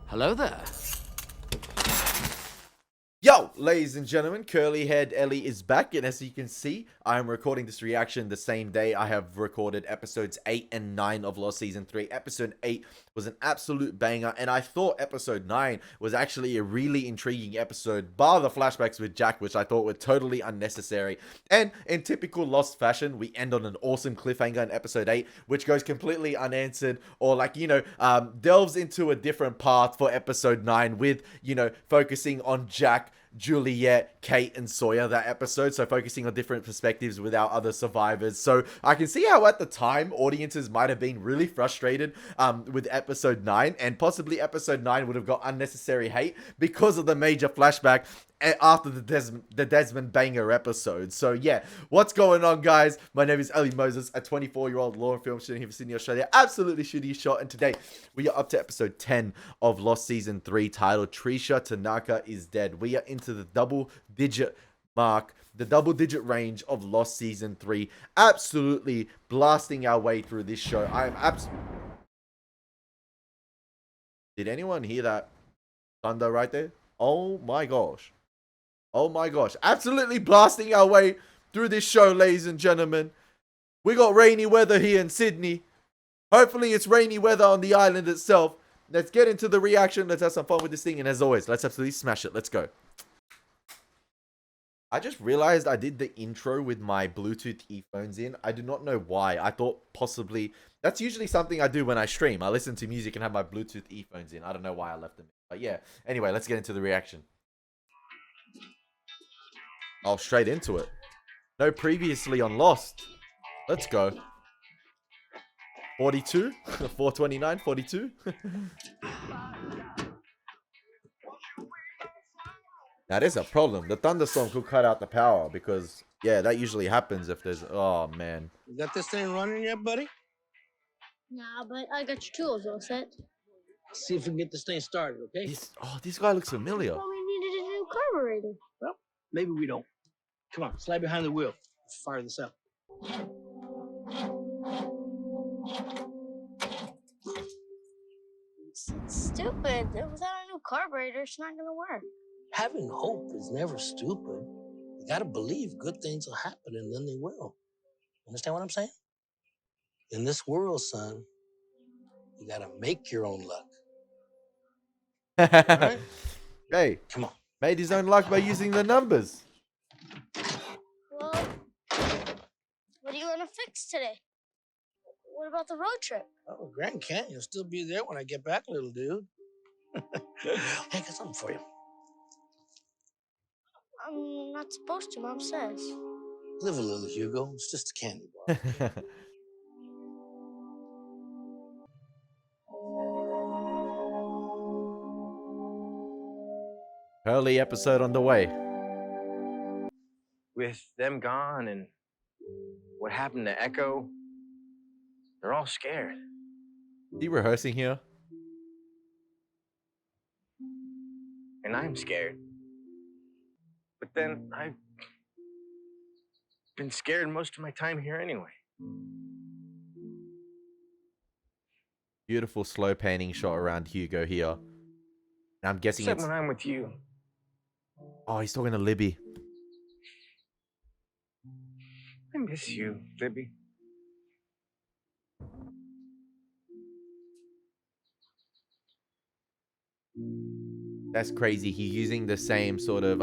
Hello there. Yo, ladies and gentlemen, curly haired Ellie is back, and as you can see, I am recording this reaction the same day I have recorded episodes 8 and 9 of Lost Season 3. Episode 8 was an absolute banger, and I thought episode 9 was actually a really intriguing episode, bar the flashbacks with Jack, which I thought were totally unnecessary. And in typical Lost fashion, we end on an awesome cliffhanger in episode 8, which goes completely unanswered, or delves into a different path for episode 9 with, focusing on Jack, Juliet, Kate, and Sawyer that episode, so focusing on different perspectives with our other survivors. So I can see how at the time audiences might have been really frustrated with episode 9, and possibly episode 9 would have got unnecessary hate because of the major flashback after the Desmond Banger episode. So yeah, what's going on, guys? My name is Elie Moses, a 24-year-old law and film student here from Sydney, Australia. Absolutely shooting shot, and today we are up to episode 10 of Lost Season 3, titled Tricia, Tanaka is Dead. We are into the double-digit mark, the double-digit range of Lost Season 3. Absolutely blasting our way through this show. I am Did anyone hear that thunder right there? Oh my gosh. Oh my gosh. Absolutely blasting our way through this show, ladies and gentlemen. We got rainy weather here in Sydney. Hopefully it's rainy weather on the island itself. Let's get into the reaction. Let's have some fun with this thing. And as always, let's absolutely smash it. Let's go. I just realized I did the intro with my Bluetooth earphones in. I do not know why. I thought possibly... That's usually something I do when I stream. I listen to music and have my Bluetooth earphones in. I don't know why I left them in. But yeah. Anyway, let's get into the reaction. Oh, straight into it. No previously on Lost. Let's go. 42? 429? 42? That is a problem. The thunderstorm could cut out the power because, yeah, that usually happens if there's... Oh, man. You got this thing running yet, buddy? Nah, but I got your tools all set. See if we can get this thing started, okay? This guy looks familiar. Well, we needed a new carburetor. Well, maybe we don't. Come on, slide behind the wheel. Let's fire this up. It's stupid. Without a new carburetor, it's not gonna work. Having hope is never stupid. You gotta believe good things will happen, and then they will. Understand what I'm saying? In this world, son, you gotta make your own luck. Right? Hey, come on. Made his own luck by using the numbers. Well, what do you want to fix today? What about the road trip? Oh, Grand Canyon will still be there when I get back, little dude. Hey, I got something for you. I'm not supposed to, Mom says. Live a little, Hugo. It's just a candy bar. Hurley episode on the way. With them gone and what happened to Echo, they're all scared. Is he rehearsing here? And I'm scared. But then I've been scared most of my time here anyway. Beautiful slow panning shot around Hugo here. And I'm guessing Except it's... when I'm with you. Oh, he's talking to Libby. I miss you, Libby. That's crazy. He's using the same sort of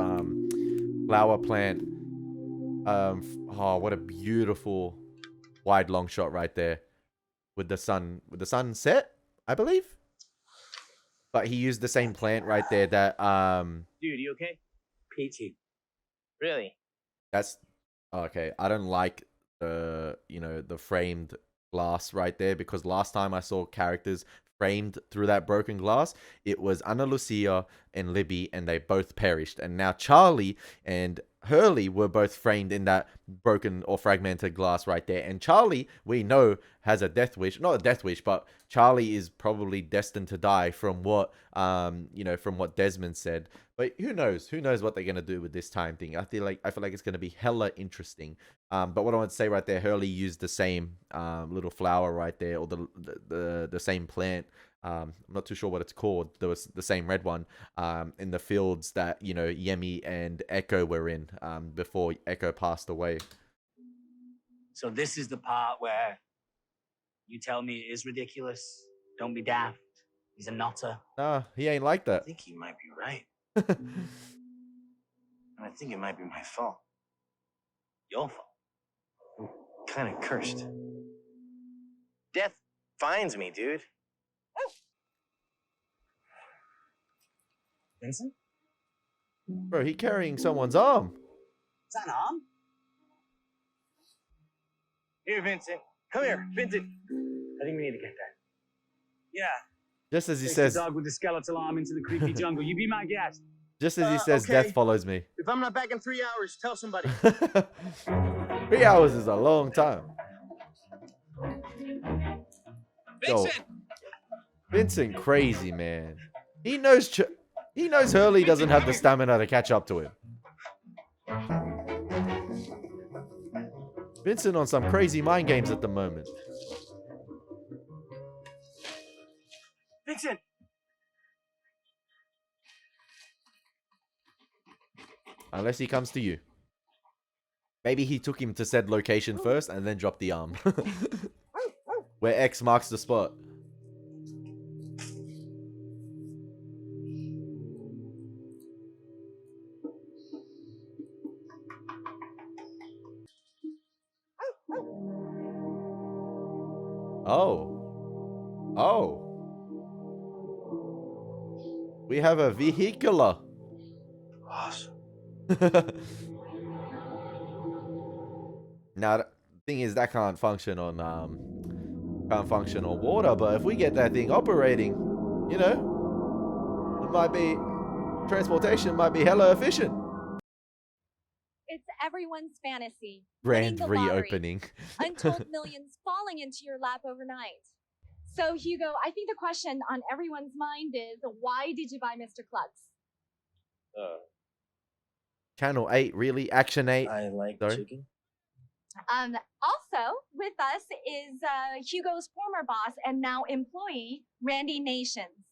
flower plant. Oh, what a beautiful wide long shot right there. With the sun set, I believe. But he used the same plant right there that Dude, you okay? PT. Really? that's okay. I don't like the the framed glass right there, because last time I saw characters framed through that broken glass, it was Ana Lucia and Libby, and they both perished. And now Charlie and Hurley were both framed in that broken or fragmented glass right there. And Charlie, we know, has a death wish. Not a death wish, but Charlie is probably destined to die from what, from what Desmond said. But who knows? Who knows what they're going to do with this time thing? I feel like it's going to be hella interesting. But what I want to say right there, Hurley used the same little flower right there, or the same plant I'm not too sure what it's called. There was the same red one in the fields that, you know, Yemi and Echo were in before Echo passed away. So this is the part where you tell me it is ridiculous. Don't be daft. He's a nutter. Nah, he ain't like I that. think he might be right. And I think it might be my fault. Your fault. I'm kind of cursed. Death finds me, dude. Vincent? Bro, he carrying someone's arm. Is that an arm? Here, Vincent. Come here, Vincent. I think we need to get that. Yeah. Just as he Take says, the dog with the skeletal arm into the creepy jungle. You be my guest. just as he says, okay. death follows me. If I'm not back in 3 hours, tell somebody. 3 hours is a long time. Yo, Vincent, crazy man. He knows Hurley doesn't have the stamina to catch up to him. Vincent on some crazy mind games at the moment. Vincent! Unless he comes to you. Maybe he took him to said location first and then dropped the arm. Where X marks the spot. Oh. Oh. We have a vehicular. Awesome. Now, the thing is that can't function on water, but if we get that thing operating, you know, it might be transportation might be hella efficient. It's everyone's fantasy. Grand Winning the lottery. reopening. Untold millions falling into your lap overnight. So, Hugo, I think the question on everyone's mind is, why did you buy Mr. Klutz? Channel 8, really? Action 8? I like Sorry? chicken. Also, with us is Hugo's former boss and now employee, Randy Nations.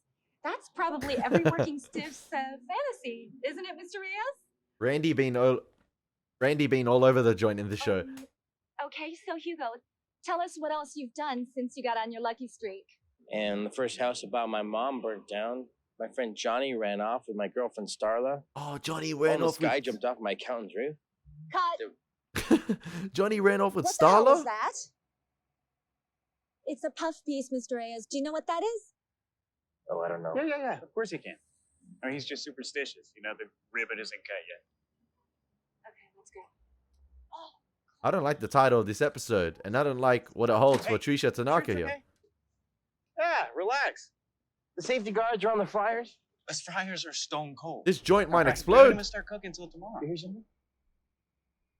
That's probably every working stiff's fantasy, isn't it, Mr. Reyes? Randy being all over the joint in the show. Okay, so Hugo, tell us what else you've done since you got on your lucky streak. And the first house about my mom burnt down. My friend Johnny ran off with my girlfriend Starla. Oh, Johnny ran This off guy with... jumped off my accountant's roof. Cut. Johnny ran off with What the hell Starla? was that? It's a puff piece, Mr. Reyes. Do you know what that is? Oh, I don't know. Yeah. Of course he can. I mean, he's just superstitious. You know, the ribbon isn't cut yet. Okay, let's go. I don't like the title of this episode, and I don't like what it holds for Tricia Tanaka here. Yeah, relax. The safety guards are on the fryers. Us fryers are stone cold. This joint might We're not explode. gonna start cooking until tomorrow. You hear something?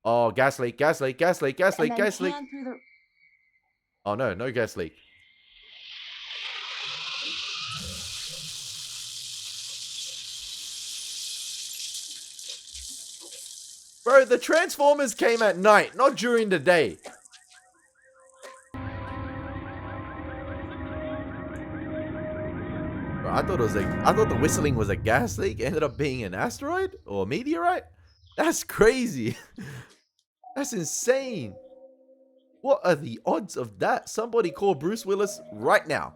Oh, gas leak, gas leak, gas leak, gas leak, And then gas leak. pan through the... Oh no, no gas leak. Bro, the Transformers came at night, not during the day. Bro, I thought the whistling was a gas leak. It ended up being an asteroid or a meteorite. That's crazy. That's insane. What are the odds of that? Somebody call Bruce Willis right now.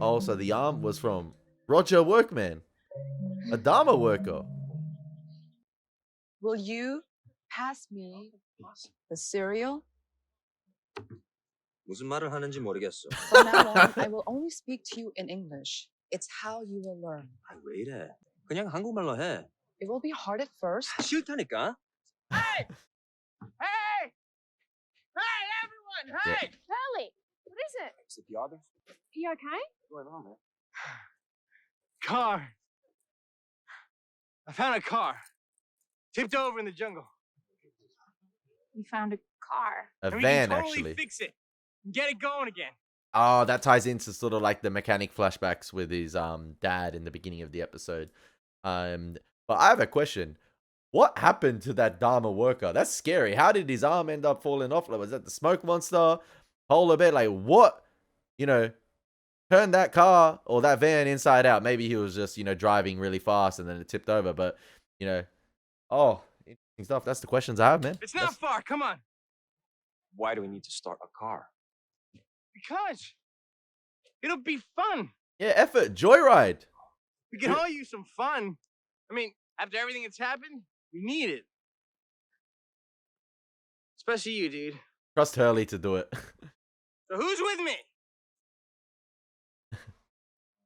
Oh, so the arm was from Roger Workman, a Dharma worker. Will you pass me the cereal? 무슨 말을 하는지 모르겠어. From now on, I will only speak to you in English. It's how you will learn. 아, 왜 이래? 그냥 한국말로 해. It will be hard at first. 싫다니까. Hey! Hey! Hey, everyone! Hey! Hurley, what is it? Is it the others? You okay? What's going on, man? Car. I found a car. Tipped over in the jungle. You found a car. A And we van, can totally actually. fix it. And get it going again. Oh, that ties into sort of like the mechanic flashbacks with his dad in the beginning of the episode. But I have a question. What happened to that Dharma worker? That's scary. How did his arm end up falling off? Like, was that the smoke monster? Polar bear? Like, what you know, turn that car or that van inside out. Maybe he was just, you know, driving really fast and then it tipped over. But, you know, oh, interesting stuff. That's the questions I have, man. It's not far. Come on. Why do we need to start a car? Because it'll be fun. Yeah, effort. Joyride. We can all use some fun. I mean, after everything that's happened, we need it. Especially you, dude. Trust Hurley to do it. So who's with me?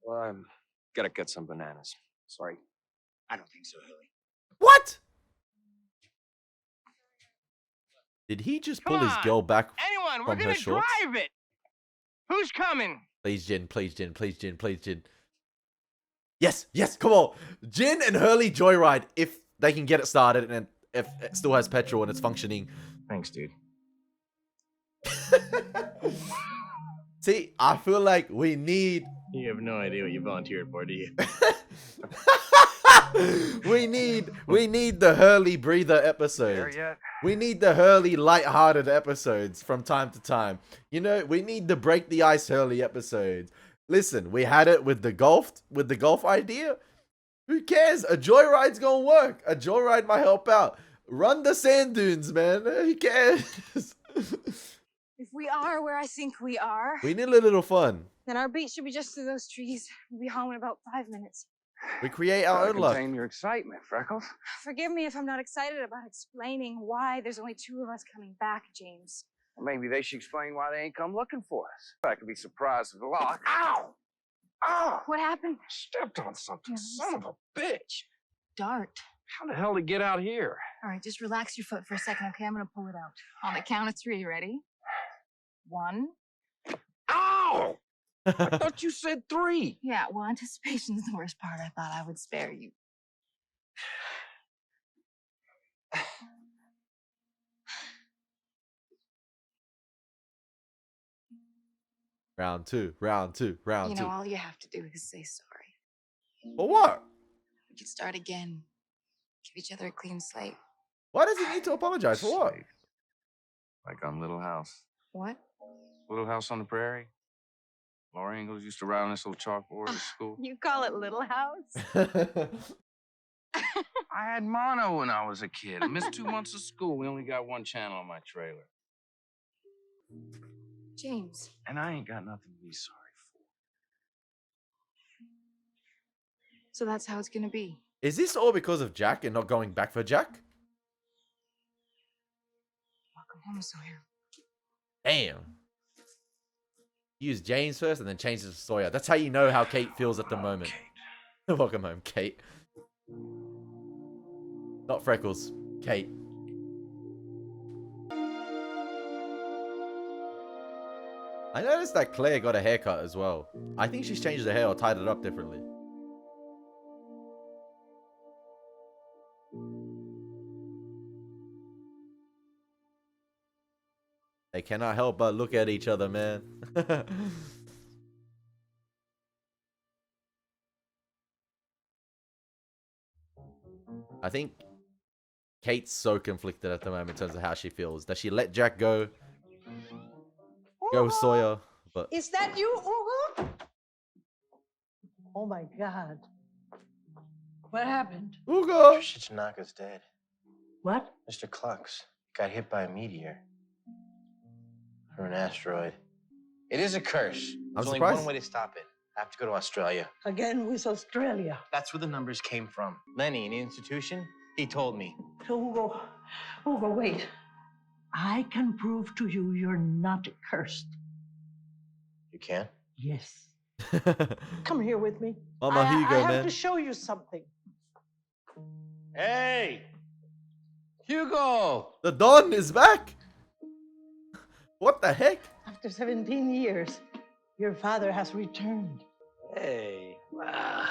Well, I'm gotta get some bananas. Sorry. I don't think so, Hurley. What? Did he just pull Come his on. girl back Anyone, we're from her gonna shorts? drive it. Who's coming? Please, Jin. Please, Jin. Please, Jin. Please, Jin. Yes, yes, come on. Jin and Hurley Joyride, if they can get it started and if it still has petrol and it's functioning. Thanks, dude. See, I feel like we need... You have no idea what you volunteered for, do you? we need the Hurley breather episodes. We need the Hurley light-hearted episodes from time to time. You know, we need the break the ice Hurley episodes. Listen, we had it with the golf idea. Who cares? A joyride's gonna work. A joyride might help out. Run the sand dunes, man. Who cares? If we are where I think we are, We need a little fun. then our beat should be just through those trees. We'll be home in about 5 minutes. We create our own luck. Contain your excitement, Freckles. Forgive me if I'm not excited about explaining why there's only 2 of us coming back, James. Well, maybe they should explain why they ain't come looking for us. I could be surprised at a lot. Ow! Ow! What happened? Stepped on something. Yes. Son of a bitch. Dart. How the hell did it get out here? All right, just relax your foot for a second, okay? I'm gonna pull it out. On the count of 3, ready? 1. Ow! I thought you said 3. Yeah, well, anticipation's the worst part. I thought I would spare you. Round two. You know, all you have to do is say sorry. For what? We can start again. Give each other a clean slate. Why does he need to apologize? For what? Like on Little House. What? Little House on the Prairie. Laura Ingalls used to ride on this little chalkboard at school. You call it Little House? I had mono when I was a kid. I missed 2 months of school. We only got 1 channel on my trailer. James. And I ain't got nothing to be sorry for. So that's how it's gonna be. Is this all because of Jack and not going back for Jack? Welcome home, Sawyer. Damn. Use James first and then change it to Sawyer. That's how you know how Kate feels at the moment. Welcome home, Kate. Not Freckles. Kate. I noticed that Claire got a haircut as well. I think she's changed her hair or tied it up differently. They cannot help but look at each other, man. I think Kate's so conflicted at the moment in terms of how she feels. Does she let Jack go? Go with Sawyer? But Is that you, Ugo? Oh my God. What happened? Ugo! Tricia Tanaka's dead. What? Mr. Klux got hit by a meteor. Or an asteroid. It is a curse. There's only surprised. one way to stop it. I have to go to Australia. Again with Australia. That's where the numbers came from. Lenny in the institution, he told me. So, Ugo, wait. I can prove to you you're not cursed. You can? Yes. Come here with me. Mama I Hugo, have man. to show you something. Hey! Hugo! The Don is back! What the heck? After 17 years, your father has returned. Hey, wow.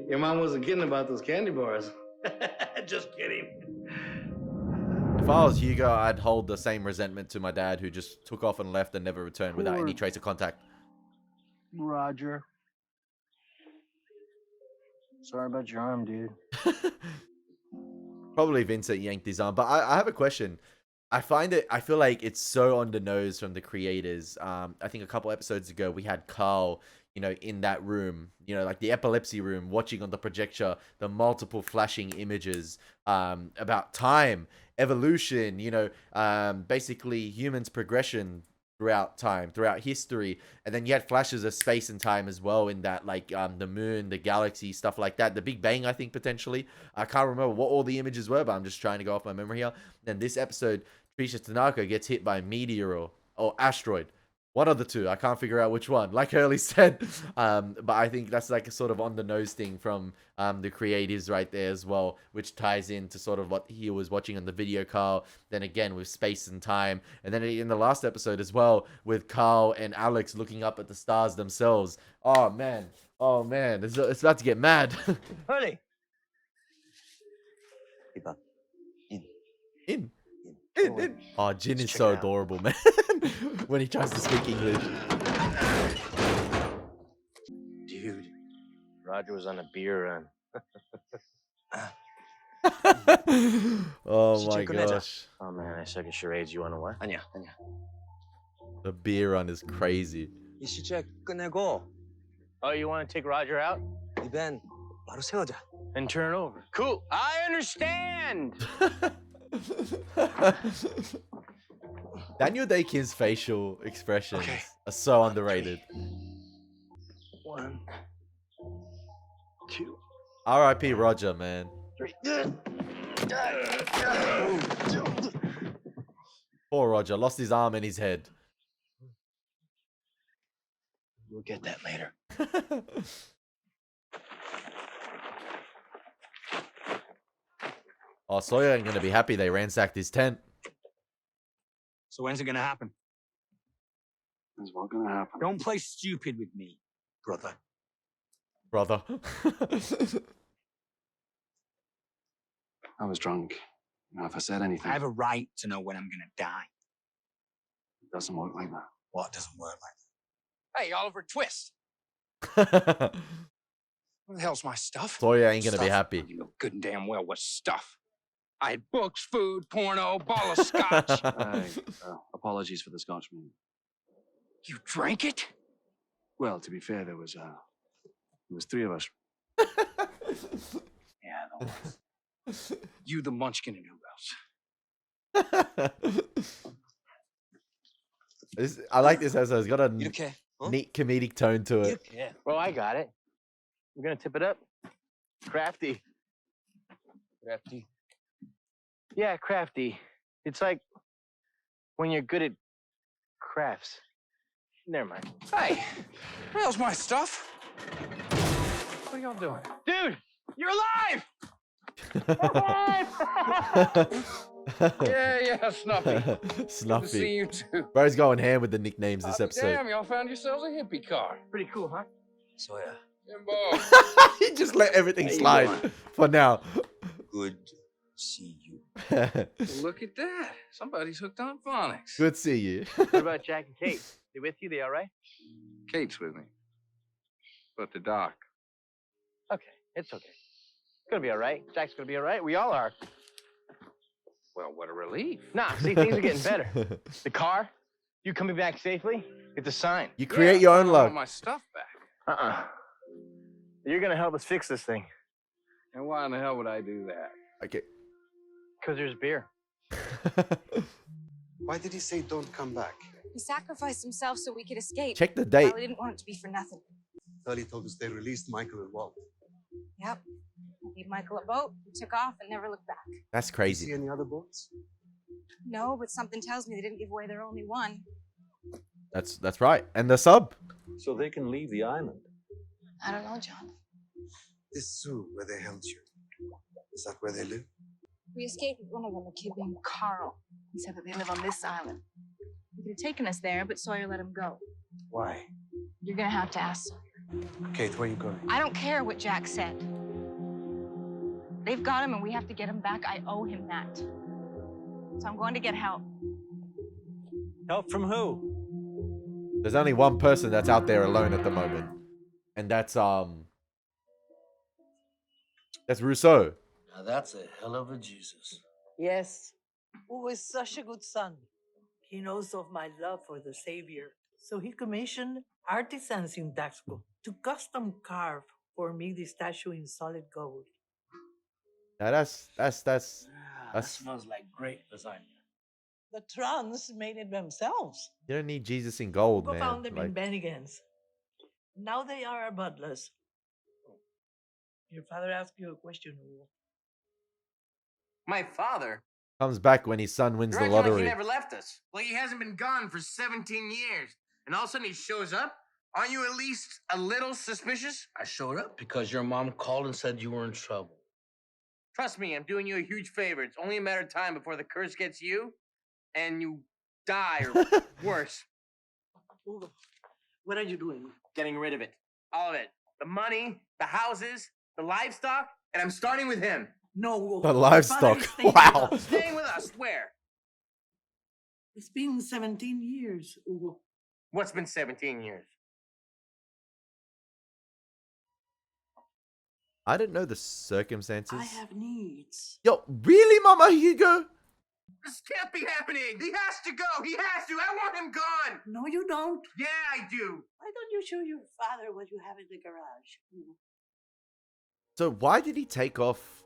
Your mom wasn't kidding about those candy bars. Just kidding. If I was Hugo, I'd hold the same resentment to my dad who just took off and left and never returned without any trace of contact. Roger. Sorry about your arm, dude. Probably Vincent yanked his arm. But I have a question. I feel like it's so on the nose from the creators. I think a couple episodes ago we had Carl, in that room, like the epilepsy room, watching on the projector the multiple flashing images about time, evolution, basically humans' progression throughout time, throughout history. And then you had flashes of space and time as well in that, like the moon, the galaxy, stuff like that. The Big Bang, I think, potentially. I can't remember what all the images were, but I'm just trying to go off my memory here. Then this episode, Tricia Tanaka gets hit by a meteor or asteroid. One of the two. I can't figure out which one. Like Hurley said. But I think that's like a sort of on the nose thing from the creators right there as well, which ties into sort of what he was watching on the video, Carl. Then again with space and time. And then in the last episode as well, with Carl and Alex looking up at the stars themselves. Oh man. Oh man. It's about to get mad. Hurley! In. Oh, Jin is so adorable, man. When he tries to speak English. Dude, Roger was on a beer run. Oh my gosh. Oh man, I suck at charades. You wanna what? 아니야. The beer run is crazy. 이 시체 끝내고 Oh, you wanna take Roger out? 이 밴 바로 세우자. And turn over. Cool. I understand! Daniel Day-Kim's facial expressions are so underrated. 1, 2, R.I.P. Roger, man. 3. Poor Roger, lost his arm and his head. We'll get that later. Oh, Sawyer ain't gonna be happy they ransacked his tent. So when's it gonna happen? That's what's gonna happen. Don't play stupid with me, brother. Brother. I was drunk. If I said anything, I have a right to know when I'm gonna die. it doesn't work like that. What doesn't work like that? Hey, Oliver Twist. Sawyer Where the hell's my stuff? ain't gonna be happy. You know good and damn well what stuff. I had books, food, porno, bottle of scotch. Apologies for the scotch, man. You drank it? Well, to be fair, there was 3 of us. Yeah, the ones. You, the munchkin, and who else? I like this episode. It's got a You okay? Huh? neat comedic tone to it. Yeah. Well, I got it. We're gonna tip it up. Crafty. Crafty. Yeah, crafty. It's like when you're good at crafts. Never mind. Hey, where the hell's my stuff? What are y'all doing? Dude, you're alive! Yeah, Snuffy. Good to see Snuffy. you too. Bro's going ham with the nicknames this episode. Damn, y'all found yourselves a hippie car. Pretty cool, huh? Sawyer. Jimbo. He just let everything How you slide doing? for now. Good to see you. Well, look at that. Somebody's hooked on phonics. Good to see you. What about Jack and Kate? They with you? They all right? Kate's with me. But the doc. Okay, it's okay. It's gonna be all right. Jack's gonna be all right. We all are. Well, what a relief. Nah, see, things are getting better. The car, you coming back safely? It's a sign. You create your own I luck. want my stuff back. You're gonna help us fix this thing. And why in the hell would I do that? Okay. Because there's beer. Why did he say don't come back? He sacrificed himself so we could escape. Check the date. Probably didn't want it to be for nothing. Hurley told us they released Michael and Walt. Yep. I gave Michael a boat, he took off and never looked back. That's See crazy. any other boats? No, but something tells me they didn't give away their only one. That's right. And the sub. So they can leave the island. I don't know, John. This zoo where they held you. Is that where they live? We escaped with one of them, a kid named Carl. He said that they live on this island. He could have taken us there, but Sawyer let him go. Why? You're gonna have to ask Sawyer. Kate, where are you going? I don't care what Jack said. They've got him and we have to get him back. I owe him that. So I'm going to get help. Help from who? There's only one person that's out there alone at the moment. And that's Rousseau. Now that's a hell of a Jesus. Yes, Who is such a good son. He knows of my love for the Savior. So he commissioned artisans in Daxco to custom carve for me the statue in solid gold. Now that's That smells like great lasagna. The Trans made it themselves. you don't need Jesus in gold, Hugo man. found them in Like, Bennigan's. Now they are our butlers. Your father asked you a question, Hugo. My father? comes back when his son wins You're the acting like lottery. he never left us. Like he hasn't been gone for 17 years. And all of a sudden he shows up? Aren't you at least a little suspicious? I showed up because your mom called and said you were in trouble. Trust me, I'm doing you a huge favor. It's only a matter of time before the curse gets you and you die or worse. Hugo, what are you doing? Getting rid of it. All of it. The money, the houses, the livestock, and I'm starting with him. No, Hugo. The livestock. Father is Wow. Staying with us. Where? It's been 17 years, Hugo. What's been 17 years? I didn't know the circumstances. I have needs. Yo, really, Mama Hugo? This can't be happening. He has to go. He has to. I want him gone. No, you don't. Yeah, I do. Why don't you show your father what you have in the garage? Hugo? So why did he take off?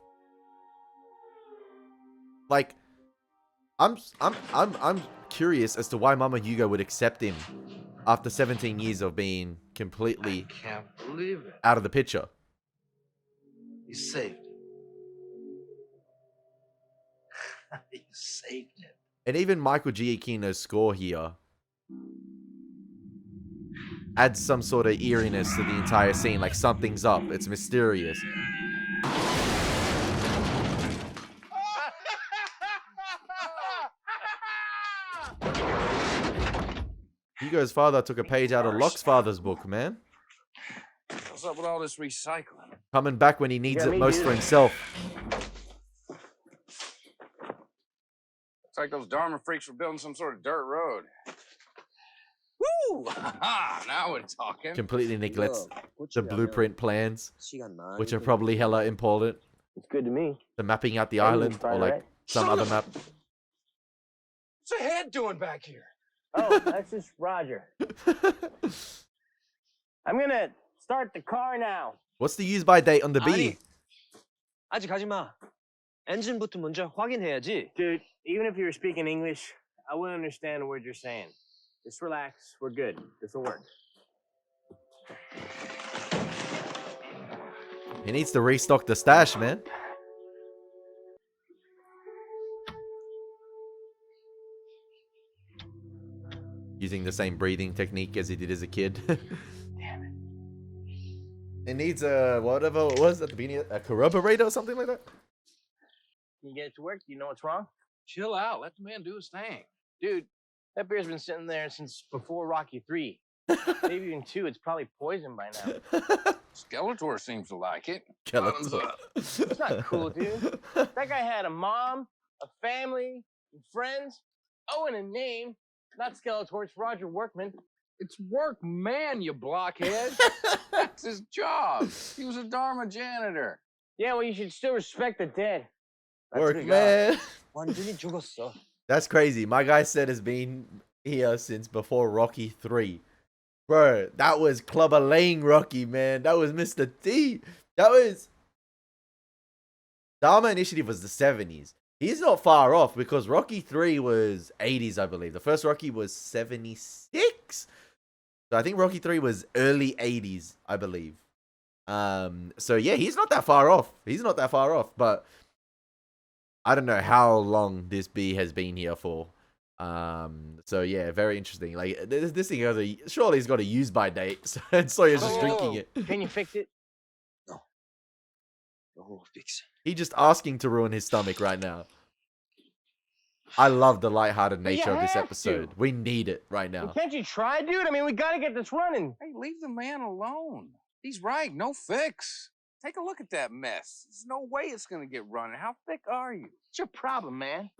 Like, I'm curious as to why Mama Hugo would accept him after 17 years of being completely Can't believe it. out of the picture. You saved it. You saved it. And even Michael Giacchino's score here adds some sort of eeriness to the entire scene. Like something's up. It's mysterious. Hugo's father took a page out of Locke's father's book, man. What's up with all this recycling? Coming back when he needs Yeah, it me most too. for himself. Looks like those Dharma freaks were building some sort of dirt road. Woo! Now we're talking. Completely neglects the blueprint plans, which are probably hella important. It's good to me. The mapping out the Yeah, you island can find or it, like right? some other map. What's the head doing back here? Oh, that's just Roger. I'm gonna start the car now. What's the use by date on the B? 아직 가지 마. 엔진부터 먼저 확인해야지. Dude, even if you were speaking English, I wouldn't understand a word you're saying. Just relax. We're good. This will work. He needs to restock the stash, man. Using the same breathing technique as he did as a kid. Damn it. It needs a, whatever it was at the beginning, a corroborator or something like that? Can you get it to work? Do you know what's wrong? Chill out. Let the man do his thing. Dude, that beer's been sitting there since before Rocky 3. Maybe even 2. It's probably poisoned by now. Skeletor seems to like it. Skeletor. Bottoms up. It's not cool, dude. That guy had a mom, a family, and friends. Oh, and a name. Not Skeletor, it's Roger Workman. It's Workman, you blockhead. That's his job. He was a Dharma janitor. Yeah, well, you should still respect the dead. Work, man. 완전히 죽었어. That's crazy. My guy said has been here since before Rocky 3. Bro, that was Clubber Lang Rocky, man. That was Mr. T. That was... Dharma Initiative was the 70s. He's not far off because Rocky 3 was 80s, I believe. The first Rocky was 76. So I think Rocky 3 was early 80s, I believe. So yeah, he's not that far off. He's not that far off, but I don't know how long this bee has been here for. So yeah, very interesting. Like this thing has a, surely it's got a use by date, and Sawyer's just drinking it. Can you fix it? No. No fix. He's just asking to ruin his stomach right now. I love the lighthearted But you nature of this have episode. to. We need it right now. Can't you try, dude? I mean, we gotta get this running. Hey, leave the man alone. He's right. No fix. Take a look at that mess. There's no way it's gonna get running. How thick are you? What's your problem, man?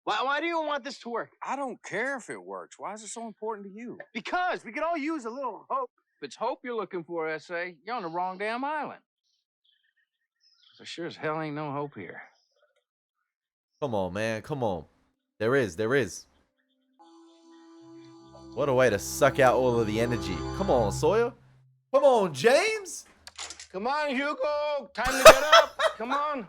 Why do you want this to work? I don't care if it works. Why is it so important to you? Because we could all use a little hope. If it's hope you're looking for, S.A., you're on the wrong damn island. So sure as hell ain't no hope here. Come on, man. Come on. There is. What a way to suck out all of the energy. Come on, Sawyer. Come on, James. Come on, Hugo. Time to get up. Come on.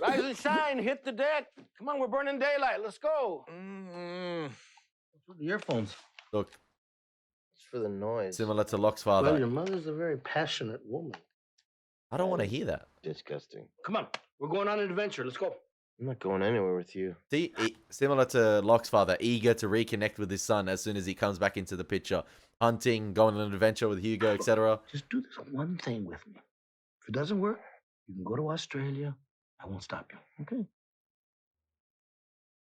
Rise and shine. Hit the deck. Come on, we're burning daylight. Let's go. What's with the earphones? Look, It's for the noise. similar to Locke's father. Well, your mother's a very passionate woman. I don't want to hear that. Disgusting. Come on, we're going on an adventure. Let's go. I'm not going anywhere with you. See, similar to Locke's father, eager to reconnect with his son as soon as he comes back into the picture. Hunting, going on an adventure with Hugo, etc. Just do this one thing with me. If it doesn't work, you can go to Australia. I won't stop you. Okay?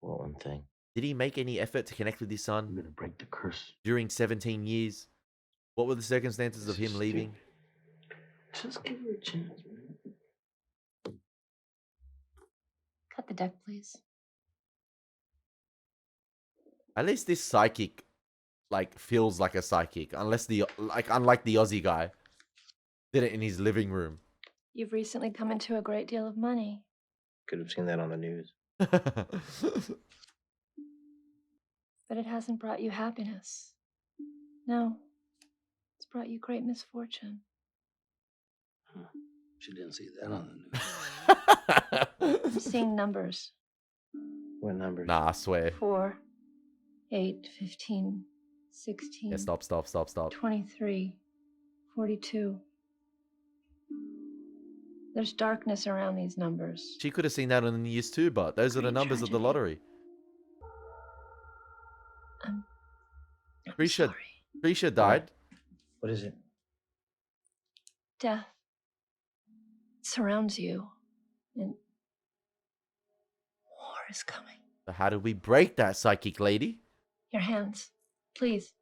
What one thing? Did he make any effort to connect with his son? I'm gonna break the curse. During 17 years? What were the circumstances of him leaving? Just give her a chance, man. Cut the deck, please. At least this psychic, feels like a psychic. Unlike the Aussie guy. Did it in his living room. You've recently come into a great deal of money. Could have seen that on the news. But it hasn't brought you happiness. No. It's brought you great misfortune. She didn't see that on the news. I'm seeing numbers. What numbers? Nah, I swear. 4, 8, 15, 16. Yeah, stop. 23, 42. There's darkness around these numbers. She could have seen that on the news too, but those are the numbers of the lottery. I'm Tricia died. What is it? Death. It surrounds you. And war is coming. So how do we break that, psychic lady? Your hands, please.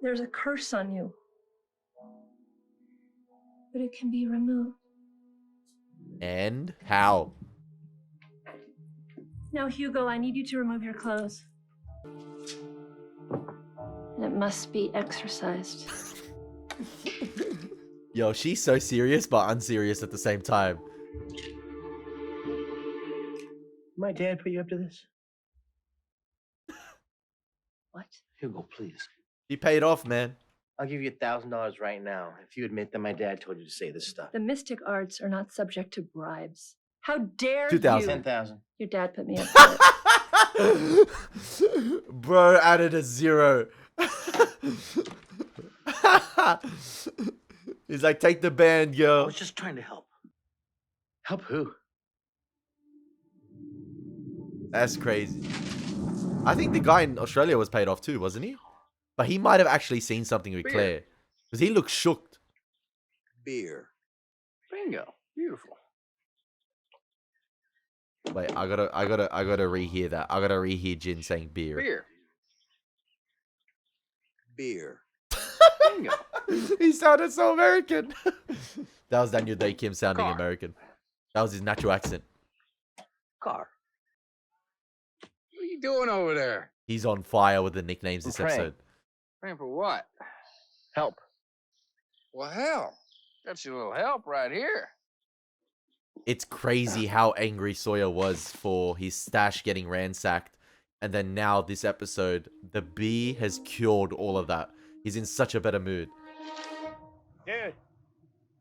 There's a curse on you. But it can be removed. And how? Now, Hugo, I need you to remove your clothes. And it must be exercised. Yo, she's so serious but unserious at the same time. My dad put you up to this? What? Hugo, please. He paid off, man. I'll give you $1,000 right now if you admit that my dad told you to say this stuff. The mystic arts are not subject to bribes. How dare 2,000. you? 10,000. Your dad put me up to it. Bro added a 0. He's like, take the band, I yo. was just trying to help. Help who? That's crazy. I think the guy in Australia was paid off too, wasn't he? But he might have actually seen something with Claire. Because he looked shook. Beer. Bingo. Beautiful. Wait, I gotta rehear that. I gotta rehear Jin saying beer. Beer. Beer. Bingo. He sounded so American. That was Daniel Day Kim sounding Car. American. That was his natural accent. Car. What are you doing over there? He's on fire with the nicknames this praying. episode. Praying for what? Help. Well, hell, got you a little help right here. It's crazy how angry Sawyer was for his stash getting ransacked. And then now this episode, the bee has cured all of that. He's in such a better mood. Dude.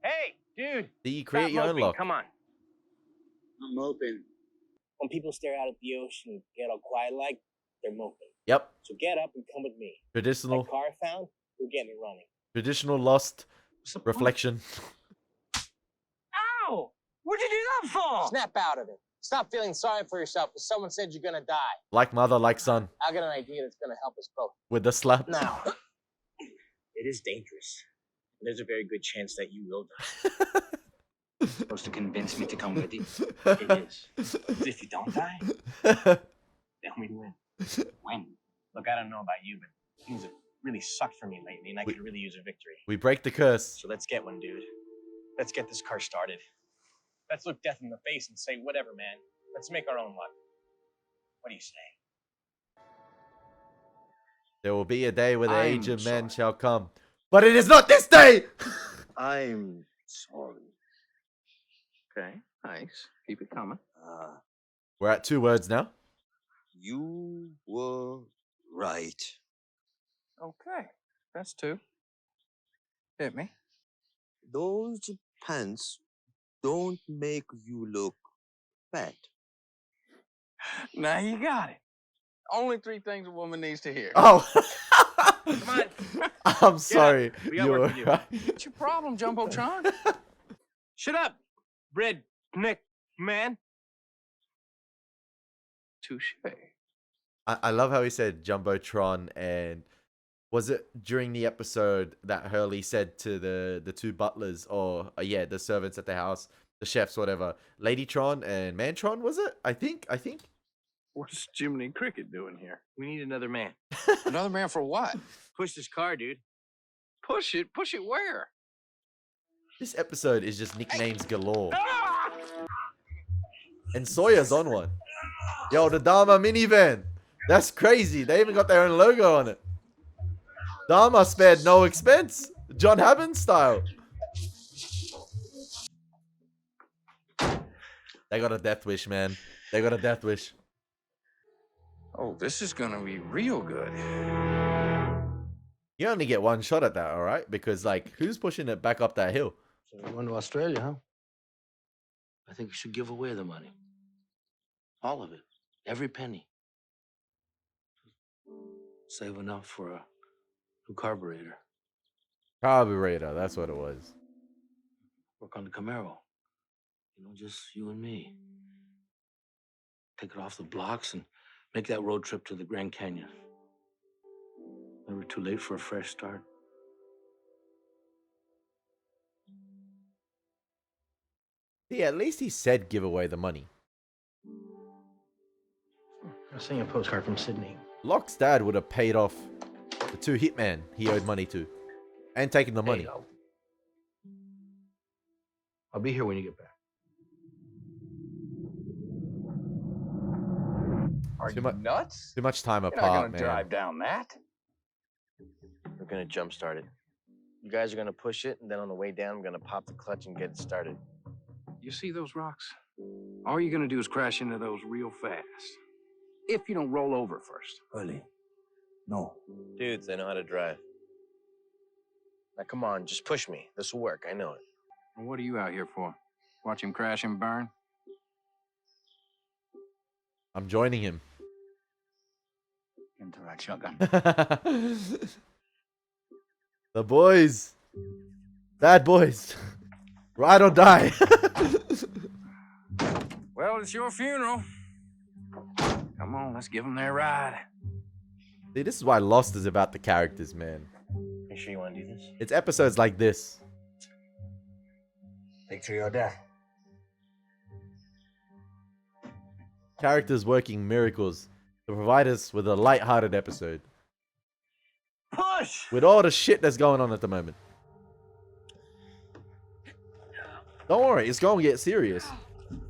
Hey, dude. See, you create Stop your own moping. luck. Come on. I'm moping. When people stare out at the ocean and get all quiet like, they're moping. Yep. So get up and come with me. Traditional. That car I found, we're getting it running. Traditional lost reflection. Ow! What'd you do that for? Snap out of it. Stop feeling sorry for yourself because someone said you're gonna die. Like mother, like son. I got an idea that's gonna help us both. With the slap. Now, it is dangerous. And there's a very good chance that you will die. Supposed to convince me to come with you? It is. But if you don't die, then we win. When? Look, I don't know about you, but things have really sucked for me lately, and I could really use a victory. We break the curse. So let's get one, dude. Let's get this car started. Let's look death in the face and say, whatever, man. Let's make our own luck. What do you say? There will be a day where the I'm age of men sorry. shall come. But it is not this day! I'm sorry. Okay, nice. Keep it coming. We're at 2 words now. You were right. Okay, that's 2. Hit me. Those pants don't make you look fat. Now you got it. Only 3 things a woman needs to hear. Oh. Come on. I'm sorry. We got work to do. What's your problem, Jumbotron? Shut up, red neck man. Touche. I love how he said Jumbotron, and was it during the episode that Hurley said to the 2 butlers, or yeah, the servants at the house, the chefs, whatever, Ladytron and Mantron, was it? I think. What's Jiminy Cricket doing here? We need another man. Another man for what? Push this car, dude. Push it? Push it where? This episode is just nicknames galore. And Sawyer's on one. Yo, the Dharma minivan. That's crazy. They even got their own logo on it. Dharma spared no expense. John Hammond style. They got a death wish, man. They got a death wish. Oh, this is gonna be real good. You only get 1 shot at that, all right? Because, like, who's pushing it back up that hill? So you're going to Australia, huh? I think you should give away the money. All of it. Every penny. Save enough for a new carburetor. Carburetor, that's what it was. Work on the Camaro. You know, just you and me. Take it off the blocks and make that road trip to the Grand Canyon. Never too late for a fresh start. Yeah, at least he said give away the money. I was seeing a postcard from Sydney. Locke's dad would have paid off the 2 hitmen he owed money to. And taken the money. Hey, I'll be here when you get back. Are you nuts? Too much time You're not apart, gonna man. drive down that. We're gonna jumpstart it. You guys are gonna push it, and then on the way down, I'm gonna pop the clutch and get it started. You see those rocks? All you're gonna do is crash into those real fast. If you don't roll over first. Hurley. No. Dudes, they know how to drive. Now, come on, just push me. This will work, I know it. Well, what are you out here for? Watch him crash and burn? I'm joining him. Into that shotgun. The boys. Bad boys. Ride or die. Well, it's your funeral. Come on, let's give them their ride. See, this is why Lost is about the characters, man. You sure you want to do this? It's episodes like this. Victory or death. Characters working miracles to provide us with a light-hearted episode. Push! With all the shit that's going on at the moment. Don't worry, it's going to get serious.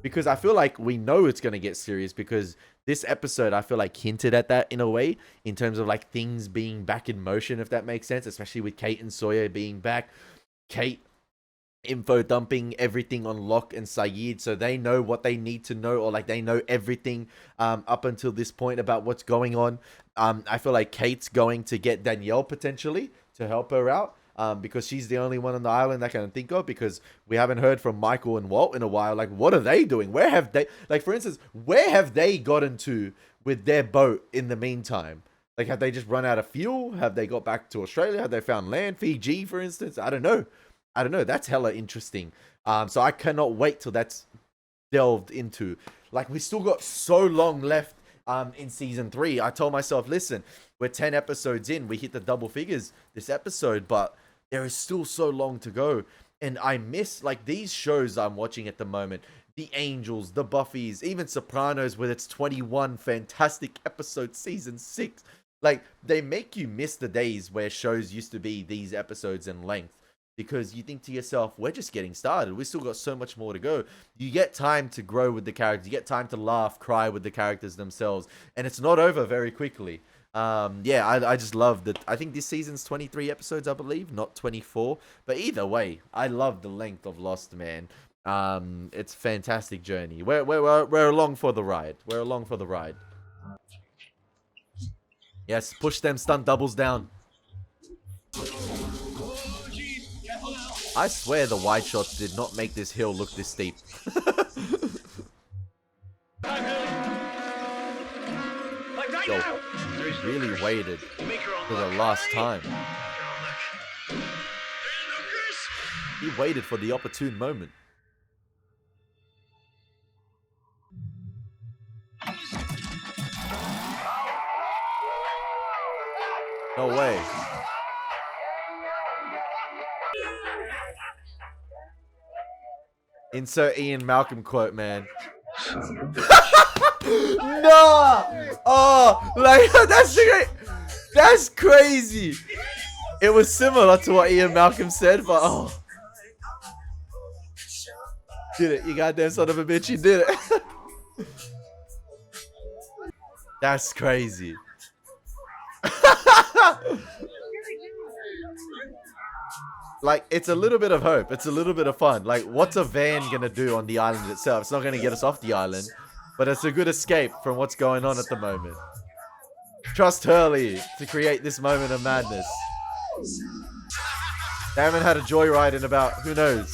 Because I feel like we know it's going to get serious because this episode, I feel like hinted at that in a way. In terms of like things being back in motion, if that makes sense. Especially with Kate and Sawyer being back. Kate info dumping everything on Locke and Sayid. So they know what they need to know. Or like they know everything up until this point about what's going on. I feel like Kate's going to get Danielle potentially to help her out. Because she's the only one on the island I can think of, because we haven't heard from Michael and Walt in a while. Like, what are they doing? Where have they, like, for instance, where have they gotten to with their boat in the meantime? Like, have they just run out of fuel? Have they got back to Australia? Have they found land? Fiji, for instance? I don't know. That's hella interesting. So I cannot wait till that's delved into. Like, we still got so long left in season 3. I told myself, listen, we're 10 episodes in. We hit the double figures this episode, but there is still so long to go. And I miss, like, these shows I'm watching at the moment. The Angels, the Buffys, even Sopranos with its 21 fantastic episodes, season 6. Like, they make you miss the days where shows used to be these episodes in length. Because you think to yourself, we're just getting started. We still got so much more to go. You get time to grow with the characters. You get time to laugh, cry with the characters themselves. And it's not over very quickly. Yeah, I just love that. I think this season's 23 episodes, I believe, not 24. But either way, I love the length of Lost, man. It's a fantastic journey. We're along for the ride. We're along for the ride. Yes, push them stunt doubles down. I swear the wide shots did not make this hill look this steep. Yo, he really waited for the last time. He waited for the opportune moment. No way. Insert Ian Malcolm quote, man. No! Oh, like, that's crazy. It was similar to what Ian Malcolm said, but oh. Did it, you goddamn son of a bitch, you did it. That's crazy. Like, it's a little bit of hope. It's a little bit of fun. Like, what's a van gonna do on the island itself? It's not gonna get us off the island, but it's a good escape from what's going on at the moment. Trust Hurley to create this moment of madness. They haven't had a joyride in about, who knows?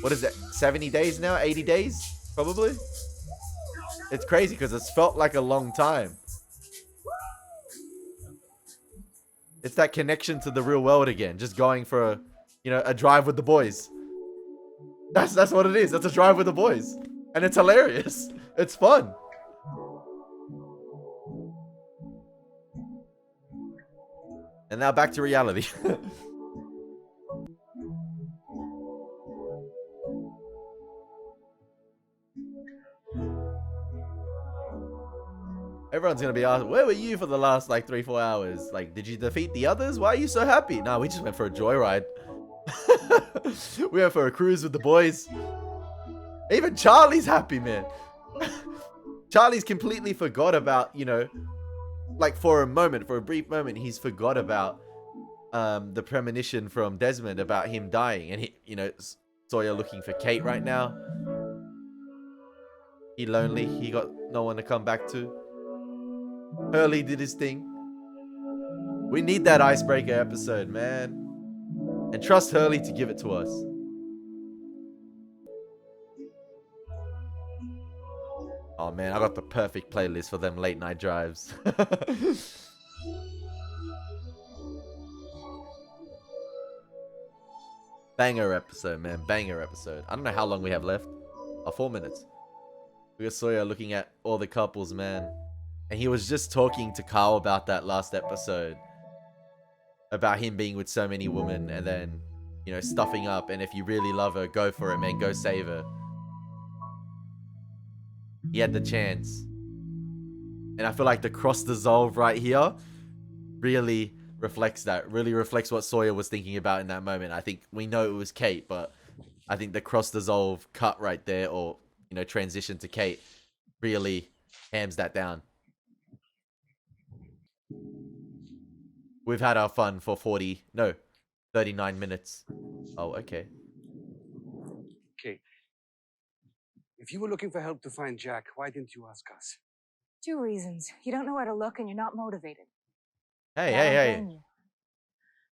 What is it, 70 days now? 80 days? Probably? It's crazy because it's felt like a long time. It's that connection to the real world again. Just going for a drive with the boys. That's what it is. That's a drive with the boys. And it's hilarious. It's fun. And now back to reality. Everyone's gonna be asking, where were you for the last like 3-4 hours? Like, did you defeat the others? Why are you so happy? No, we just went for a joyride. We went for a cruise with the boys. Even Charlie's happy, man. Charlie's completely forgot about, like for a brief moment, he's forgot about the premonition from Desmond about him dying. And Sawyer looking for Kate right now. He lonely. He got no one to come back to. Hurley did his thing. We need that icebreaker episode, man. And trust Hurley to give it to us. Oh man, I got the perfect playlist for them late night drives. Banger episode, man. Banger episode. I don't know how long we have left. 4 minutes. We got Sawyer looking at all the couples, man. And he was just talking to Carl about that last episode. About him being with so many women and then, stuffing up. And if you really love her, go for it, man. Go save her. He had the chance. And I feel like the cross dissolve right here really reflects that. Really reflects what Sawyer was thinking about in that moment. I think we know it was Kate, but I think the cross dissolve cut right there, or, transition to Kate, really hams that down. We've had our fun for 39 minutes. Oh, okay. Kate, if you were looking for help to find Jack, why didn't you ask us? 2 reasons. You don't know where to look and you're not motivated. Hey.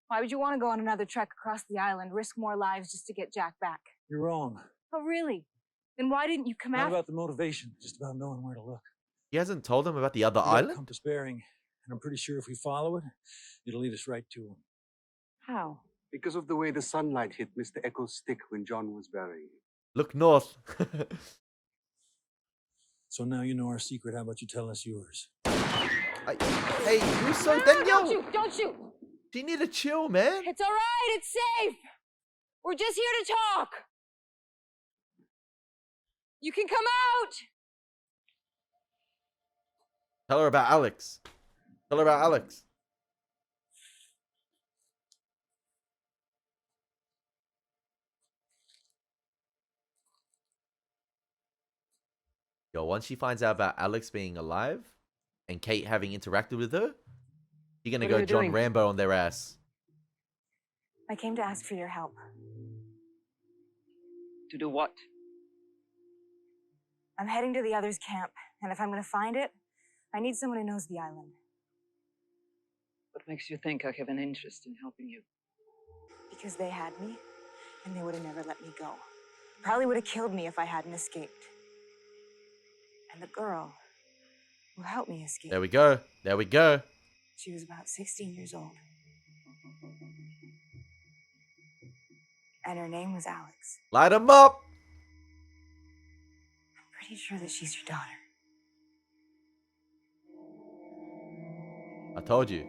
Why would you want to go on another trek across the island, risk more lives just to get Jack back? You're wrong. Oh, really? Then why didn't you come Not out? about the motivation, just about knowing where to look. He hasn't told them about the other We got a island? compass bearing, and I'm pretty sure if we follow it, it'll lead us right to him. How? Because of the way the sunlight hit Mr. Echo's stick when John was burying him. Look north. So now you know our secret. How about you tell us yours? Hey, you're so Don't shoot! Don't shoot! You need to chill, man. It's all right. It's safe. We're just here to talk. You can come out. Tell her about Alex. Tell her about Alex. Yo, once she finds out about Alex being alive and Kate having interacted with her, you're gonna go John Rambo on their ass. I came to ask for your help. To do what? I'm heading to the others' camp, and if I'm gonna find it, I need someone who knows the island. What makes you think I have an interest in helping you? Because they had me, and they would have never let me go. Probably would have killed me if I hadn't escaped. And the girl who helped me escape. There we go. There we go. She was about 16 years old. And her name was Alex. Light 'em up. I'm pretty sure that she's your daughter. I told you.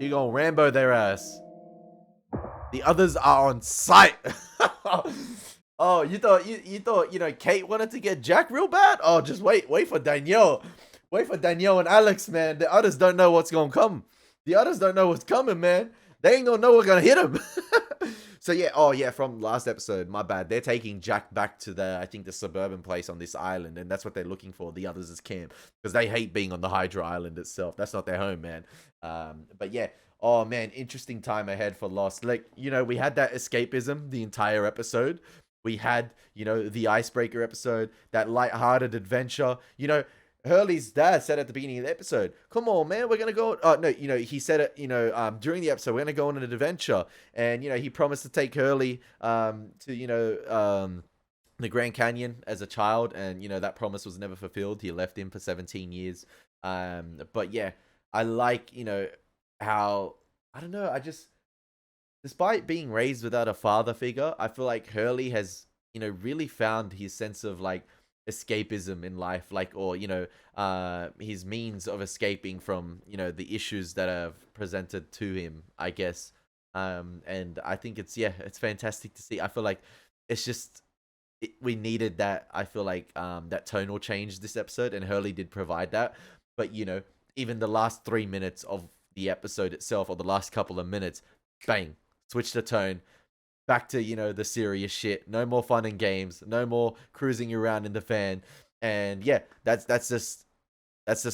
You gonna Rambo their ass. The others are on sight. Oh, you thought Kate wanted to get Jack real bad? Oh, just wait for Danielle. Wait for Danielle and Alex, man. The others don't know what's gonna come. The others don't know what's coming, man. They ain't gonna know what's gonna hit them. So yeah, oh yeah, from last episode, my bad. They're taking Jack back to I think the suburban place on this island, and that's what they're looking for, the others' camp, because they hate being on the Hydra Island itself. That's not their home, man. But yeah, oh man, interesting time ahead for Lost. Like, we had that escapism the entire episode. We had, the icebreaker episode, that lighthearted adventure. Hurley's dad said at the beginning of the episode, come on, man, we're going to go. No, he said it, during the episode, we're going to go on an adventure. And, he promised to take Hurley to, the Grand Canyon as a child. And, that promise was never fulfilled. He left him for 17 years. But yeah, I like, how, I don't know, despite being raised without a father figure, I feel like Hurley has, really found his sense of like escapism in life, like, or his means of escaping from the issues that are presented to him, I guess. And I think it's fantastic to see. I feel like it's just we needed that. I feel like that tonal change this episode, and Hurley did provide that. But even the last 3 minutes of the episode itself, or the last couple of minutes, bang, switch the tone. Back to, the serious shit. No more fun and games. No more cruising around in the van. And yeah, that's just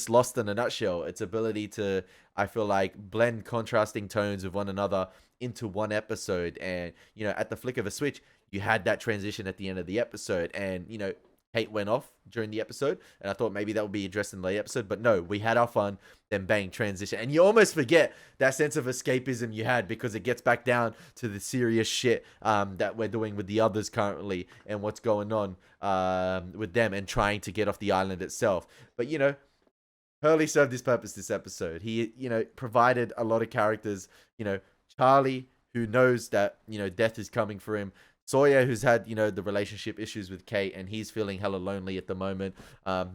Lost in a nutshell. Its ability to, I feel like, blend contrasting tones with one another into one episode. And, at the flick of a switch, you had that transition at the end of the episode. And, Kate went off during the episode, and I thought maybe that would be addressed in the episode, but no, we had our fun, then bang, transition. And you almost forget that sense of escapism you had, because it gets back down to the serious shit that we're doing with the others currently, and what's going on with them, and trying to get off the island itself. But, Hurley served his purpose this episode. He, provided a lot of characters, Charlie, who knows that, death is coming for him. Sawyer, who's had, the relationship issues with Kate, and he's feeling hella lonely at the moment.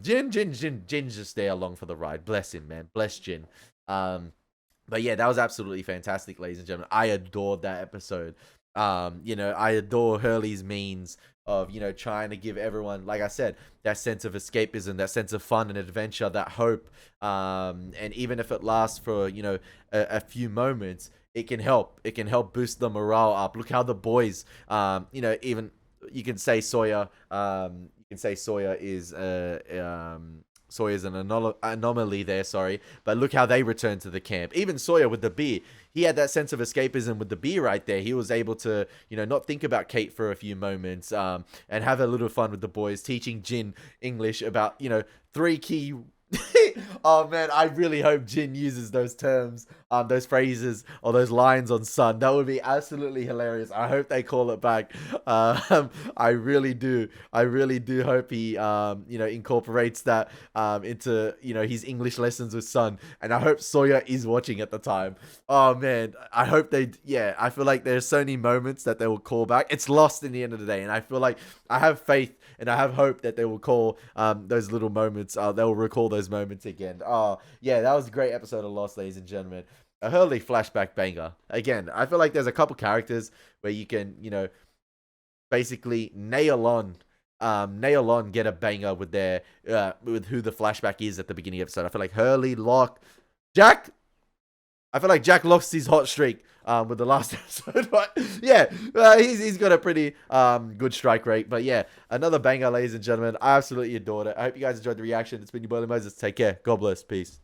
Jin's just there along for the ride. Bless him, man. Bless Jin. But yeah, that was absolutely fantastic, ladies and gentlemen. I adored that episode. I adore Hurley's means of, trying to give everyone, like I said, that sense of escapism, that sense of fun and adventure, that hope. And even if it lasts for, a few moments, it can help. It can help boost the morale up. Look how the boys, even you can say Sawyer. Is Sawyer's an anomaly there. Sorry, but look how they returned to the camp. Even Sawyer with the beer, he had that sense of escapism with the beer right there. He was able to, not think about Kate for a few moments, and have a little fun with the boys, teaching Jin English about 3 key. Oh man, I really hope Jin uses those terms, those phrases, or those lines on Sun. That would be absolutely hilarious. I hope they call it back. I really do. I really do hope he, incorporates that into his English lessons with Sun. And I hope Sawyer is watching at the time. Oh man, I hope they. Yeah, I feel like there's so many moments that they will call back. It's Lost in the end of the day, and I feel like I have faith and I have hope that they will call those little moments. They will recall those moments again. Oh yeah, that was a great episode of Lost, ladies and gentlemen. A Hurley flashback banger. Again, I feel like there's a couple characters where you can, basically nail on, get a banger with their with who the flashback is at the beginning of the episode. I feel like Hurley, Locke, Jack. I feel like Jack lost his hot streak with the last episode, but yeah, he's got a pretty good strike rate. But yeah, another banger, ladies and gentlemen. I absolutely adored it. I hope you guys enjoyed the reaction. It's been your boy Elie Moses. Take care. God bless. Peace.